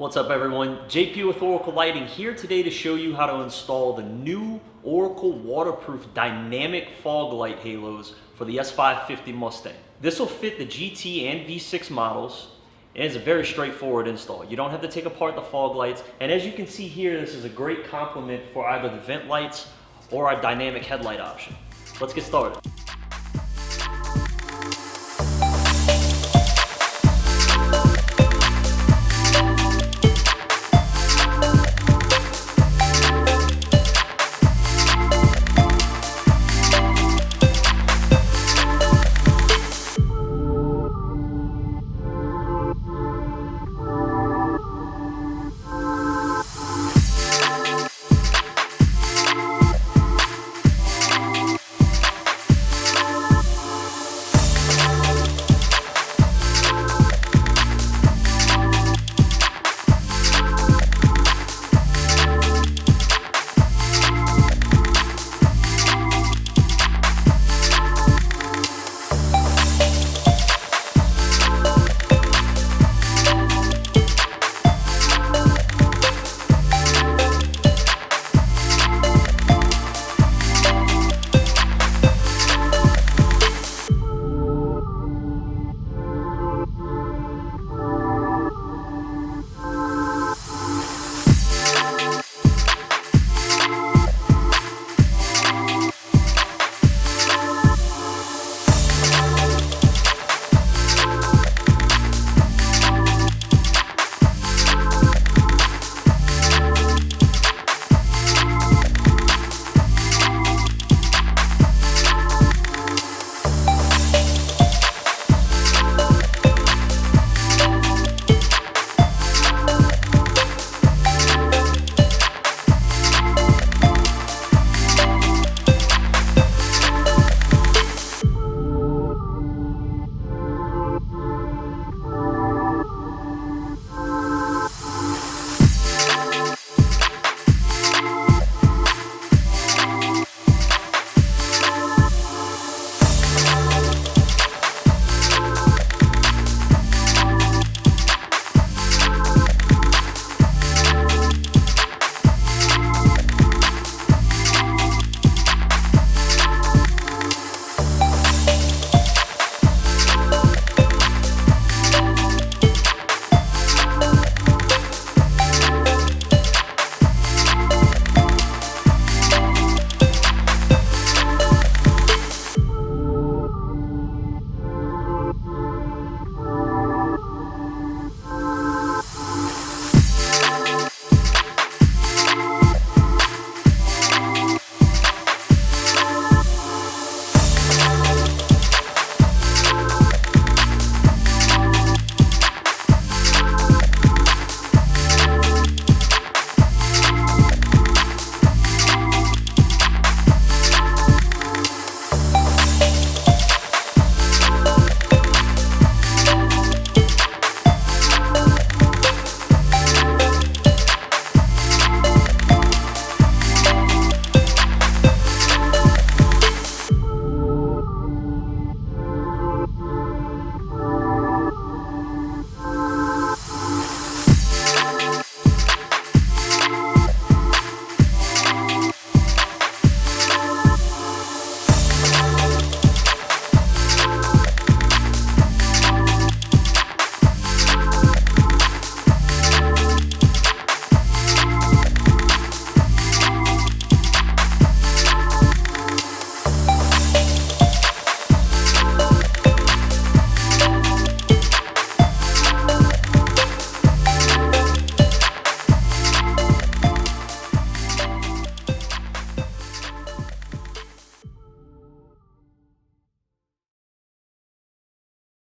What's up everyone? JP with Oracle Lighting here today to show you how to install the new Oracle waterproof dynamic fog light halos for the S550 Mustang. This will fit the GT and V6 models and it's a very straightforward install. You don't have to take apart the fog lights, and as you can see here, this is a great complement for either the vent lights or our dynamic headlight option. Let's get started.